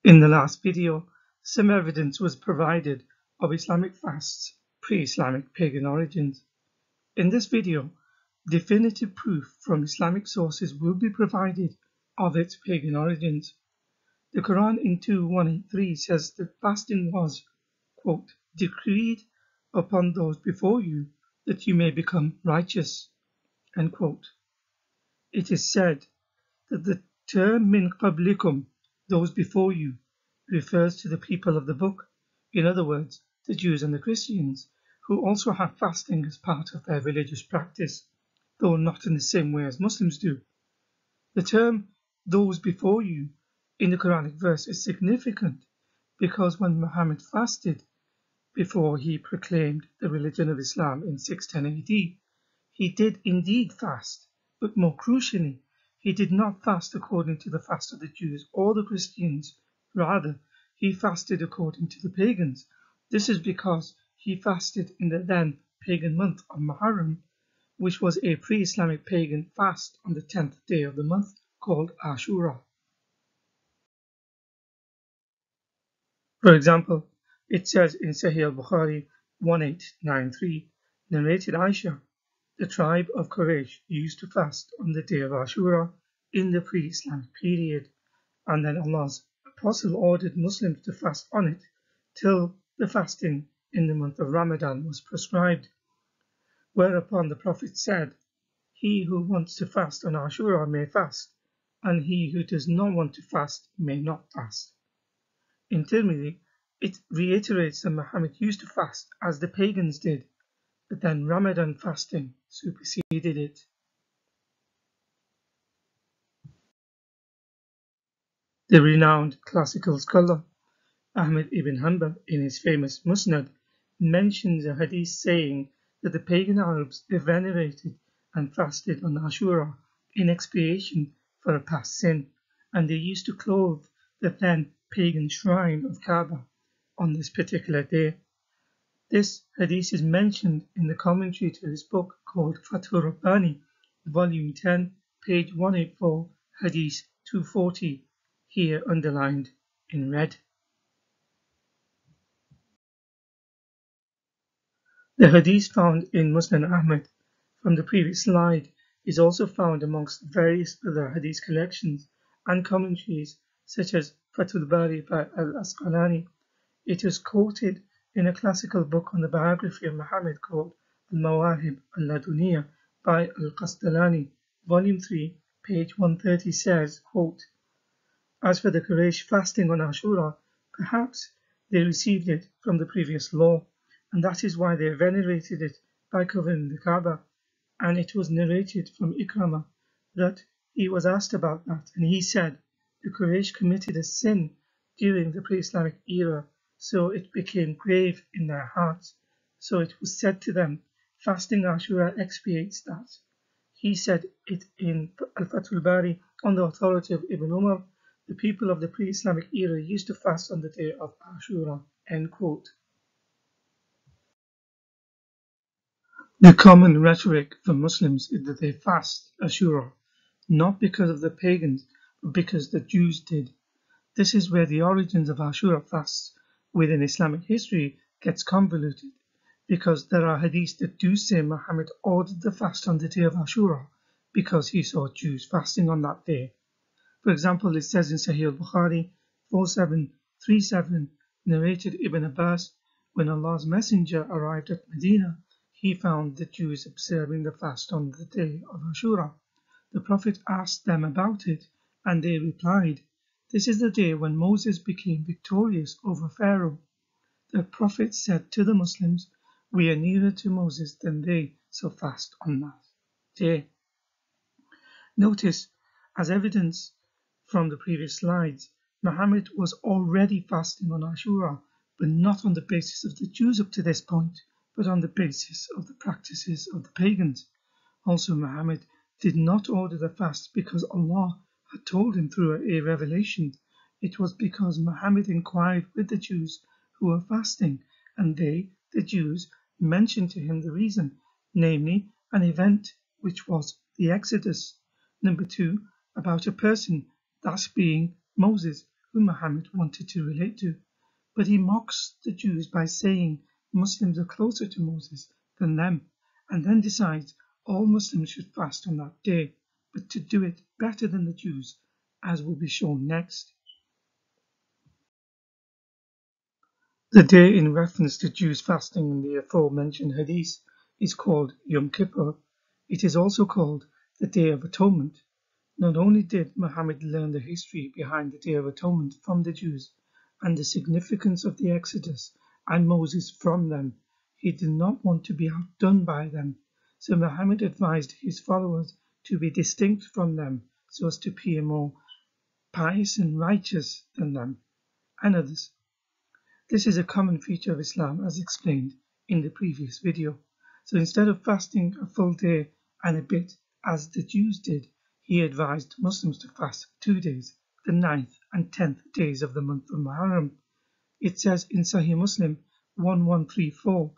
In the last video, some evidence was provided of Islamic fasts' pre-Islamic pagan origins. In this video, definitive proof from Islamic sources will be provided of its pagan origins. The Quran in 2:183 says that fasting was, quote, decreed upon those before you that you may become righteous, end quote. It is said that the term min qablikum, those before you, refers to the people of the book, in other words, the Jews and the Christians, who also have fasting as part of their religious practice, though not in the same way as Muslims do. The term those before you in the Quranic verse is significant because when Muhammad fasted before he proclaimed the religion of Islam in 610 AD, he did indeed fast, but more crucially, he did not fast according to the fast of the Jews or the Christians. Rather, he fasted according to the pagans. This is because he fasted in the then pagan month of Muharram, which was a pre-Islamic pagan fast on the 10th day of the month called Ashura. For example, it says in Sahih al-Bukhari 1893, narrated Aisha, the tribe of Quraysh used to fast on the day of Ashura in the pre-Islamic period, and then Allah's Apostle ordered Muslims to fast on it till the fasting in the month of Ramadan was prescribed. Whereupon the Prophet said, he who wants to fast on Ashura may fast, and he who does not want to fast may not fast. In Tirmidhi, it reiterates that Muhammad used to fast as the pagans did, but then Ramadan fasting superseded it. The renowned classical scholar Ahmad ibn Hanbal, in his famous Musnad, mentions a hadith saying that the pagan Arabs venerated and fasted on Ashura in expiation for a past sin, and they used to clothe the then pagan shrine of Kaaba on this particular day. This hadith is mentioned in the commentary to his book called Fathur Rabbani, volume 10, page 184, hadith 240, here underlined in red. The hadith found in Musnad Ahmad from the previous slide is also found amongst various other hadith collections and commentaries such as Fathul Bari by Al-Asqalani. It is quoted in a classical book on the biography of Muhammad called Al-Mawahib al-Laduniya by Al-Qastalani, volume 3, page 130 says, quote, as for the Quraysh fasting on Ashura, perhaps they received it from the previous law, and that is why they venerated it by covering the Kaaba. And it was narrated from Ikramah that he was asked about that, and he said, the Quraysh committed a sin during the pre-Islamic era, so it became grave in their hearts. So it was said to them, fasting Ashura expiates that. He said it in Al-Fathul Bari on the authority of Ibn Umar, the people of the pre-Islamic era used to fast on the day of Ashura, end quote. The common rhetoric for Muslims is that they fast Ashura, not because of the pagans, but because the Jews did. This is where the origins of Ashura fasts within Islamic history gets convoluted, because there are hadiths that do say Muhammad ordered the fast on the day of Ashura because he saw Jews fasting on that day. For example, it says in Sahih al-Bukhari 4737, narrated Ibn Abbas, when Allah's Messenger arrived at Medina, he found the Jews observing the fast on the day of Ashura. The Prophet asked them about it, and they replied, this is the day when Moses became victorious over Pharaoh. The Prophet said to the Muslims, we are nearer to Moses than they, so fast on that day. Notice, as evidence from the previous slides, Muhammad was already fasting on Ashura, but not on the basis of the Jews up to this point, but on the basis of the practices of the pagans. Also, Muhammad did not order the fast because Allah had told him through a revelation. It was because Muhammad inquired with the Jews who were fasting, and they, the Jews, mentioned to him the reason, namely an event which was the Exodus. Number 2, about a person, that being Moses, who Muhammad wanted to relate to, but he mocks the Jews by saying Muslims are closer to Moses than them, and then decides all Muslims should fast on that day, but to do it better than the Jews, as will be shown next. The day in reference to Jews fasting in the aforementioned hadith is called Yom Kippur. It is also called the Day of Atonement. Not only did Muhammad learn the history behind the Day of Atonement from the Jews and the significance of the Exodus and Moses from them, he did not want to be outdone by them, so Muhammad advised his followers to be distinct from them so as to appear more pious and righteous than them and others. This is a common feature of Islam as explained in the previous video. So instead of fasting a full day and a bit as the Jews did, he advised Muslims to fast 2 days, the 9th and 10th days of the month of Muharram. It says in Sahih Muslim 1134,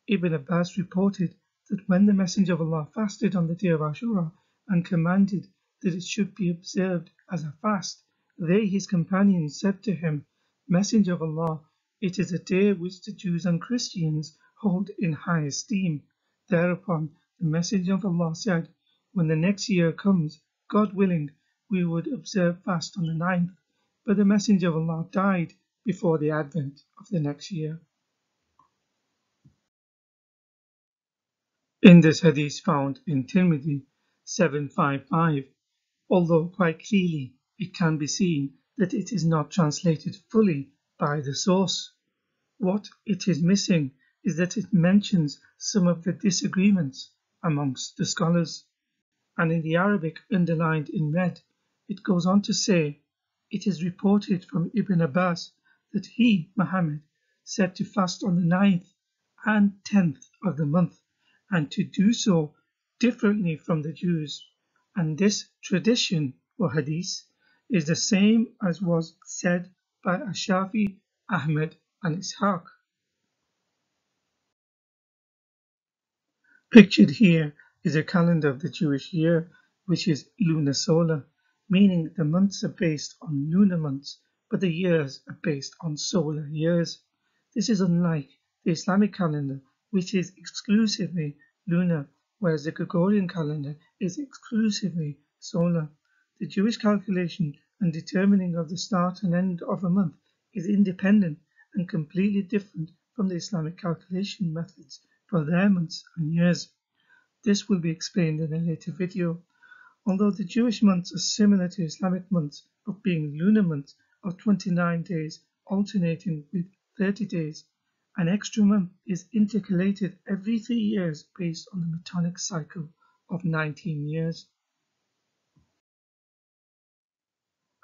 Ibn Abbas reported that when the Messenger of Allah fasted on the day of Ashura and commanded that it should be observed as a fast, they, his companions, said to him, Messenger of Allah, it is a day which the Jews and Christians hold in high esteem. Thereupon the Messenger of Allah said, when the next year comes, God willing, we would observe fast on the 9th, but the Messenger of Allah died before the advent of the next year. In this hadith found in Tirmidhi 755, although quite clearly it can be seen that it is not translated fully by the source. What it is missing is that it mentions some of the disagreements amongst the scholars, and in the Arabic underlined in red, it goes on to say, it is reported from Ibn Abbas that he, Muhammad, said to fast on the 9th and 10th of the month, and to do so differently from the Jews. And this tradition, or hadith, is the same as was said by Ashafi, Ahmed, and Ishaq. Pictured here is a calendar of the Jewish year, which is lunisolar, meaning the months are based on lunar months, but the years are based on solar years. This is unlike the Islamic calendar, which is exclusively lunar, whereas the Gregorian calendar is exclusively solar. The Jewish calculation and determining of the start and end of a month is independent and completely different from the Islamic calculation methods for their months and years. This will be explained in a later video. Although the Jewish months are similar to Islamic months of being lunar months of 29 days alternating with 30 days, an extra month is intercalated every 3 years based on the Metonic cycle of 19 years.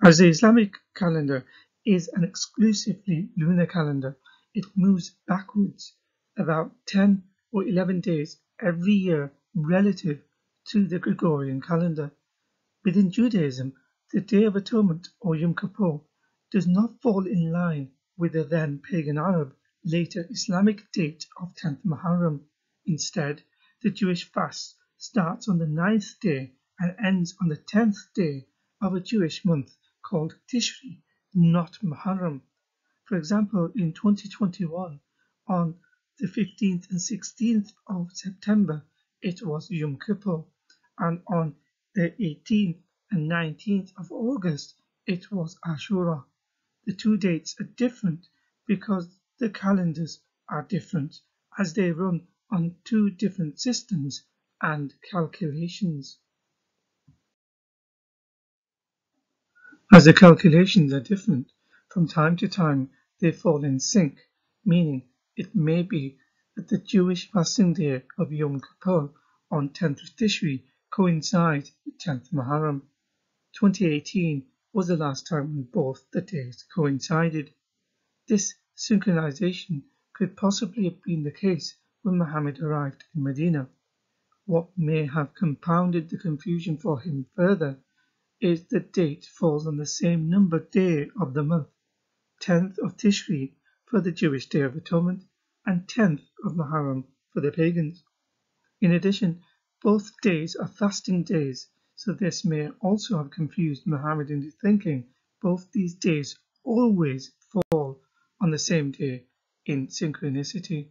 As the Islamic calendar is an exclusively lunar calendar, it moves backwards about 10 or 11 days every year relative to the Gregorian calendar. Within Judaism, the Day of Atonement, or Yom Kippur, does not fall in line with the then pagan Arab, later Islamic date of 10th Muharram. Instead, the Jewish fast starts on the 9th day and ends on the 10th day of a Jewish month called Tishri, not Muharram. For example, in 2021, on the 15th and 16th of September, it was Yom Kippur, and on the 18th and 19th of August, it was Ashura. The two dates are different because the calendars are different, as they run on two different systems and calculations. As the calculations are different, from time to time they fall in sync, meaning it may be that the Jewish fasting day of Yom Kippur on 10th of Tishri coincides with 10th Muharram. 2018 was the last time when both the days coincided. This synchronization could possibly have been the case when Muhammad arrived in Medina. What may have compounded the confusion for him further is the date falls on the same numbered day of the month, 10th of Tishri for the Jewish Day of Atonement and 10th of Muharram for the pagans. In addition, both days are fasting days, so this may also have confused Muhammad into thinking both these days always fall on the same day in synchronicity.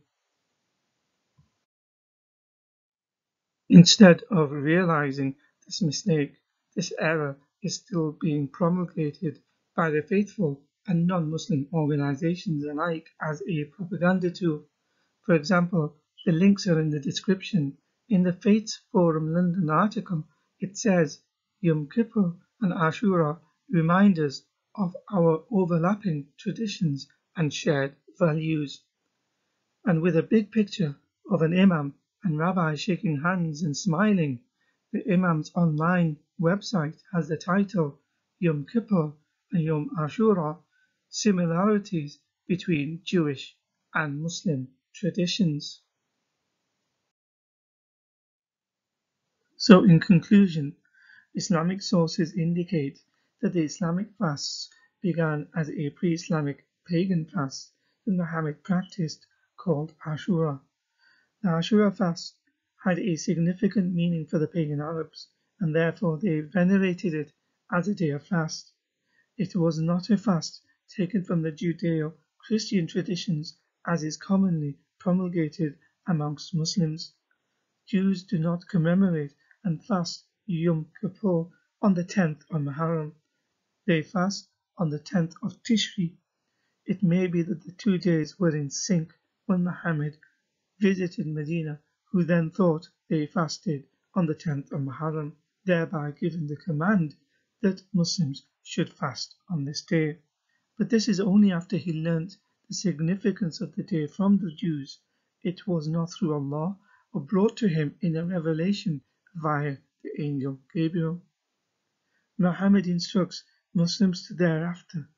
Instead of realizing this mistake, this error is still being promulgated by the faithful and non-Muslim organizations alike as a propaganda tool. For example, the links are in the description. In the Faiths Forum London article, it says Yom Kippur and Ashura remind us of our overlapping traditions and shared values. And with a big picture of an imam and rabbi shaking hands and smiling, the imam's online website has the title Yom Kippur and Yom Ashura, Similarities between Jewish and Muslim traditions. So in conclusion, Islamic sources indicate that the Islamic fasts began as a pre-Islamic pagan fast that Muhammad practiced called Ashura. The Ashura fast had a significant meaning for the pagan Arabs, and therefore they venerated it as a day of fast. It was not a fast taken from the Judeo-Christian traditions as is commonly promulgated amongst Muslims. Jews do not commemorate and fast Yom Kippur on the 10th of Muharram. They fast on the 10th of Tishri. It may be that the 2 days were in sync when Muhammad visited Medina, who then thought they fasted on the 10th of Muharram, thereby giving the command that Muslims should fast on this day. But this is only after he learnt the significance of the day from the Jews. It was not through Allah or brought to him in a revelation via the angel Gabriel. Muhammad instructs Muslims to thereafter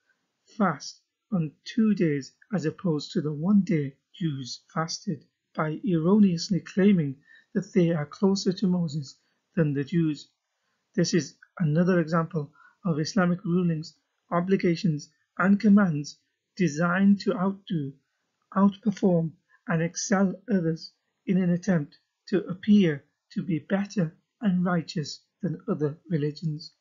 fast on 2 days as opposed to the 1 day Jews fasted, by erroneously claiming that they are closer to Moses than the Jews. This is another example of Islamic rulings, obligations, and commands designed to outdo, outperform, and excel others in an attempt to appear to be better and righteous than other religions.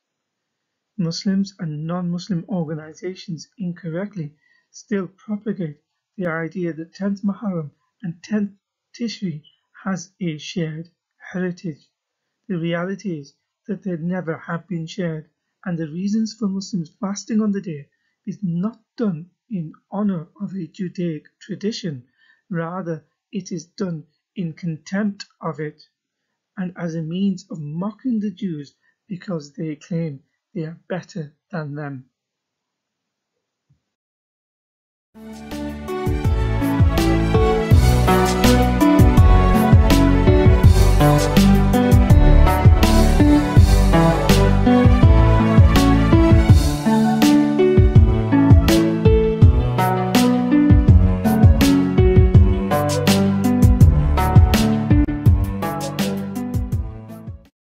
Muslims and non-Muslim organizations incorrectly still propagate the idea that 10th Muharram and 10th Tishri has a shared heritage. The reality is that they never have been shared, and the reasons for Muslims fasting on the day is not done in honor of a Judaic tradition, rather it is done in contempt of it, and as a means of mocking the Jews because they claim they are better than them.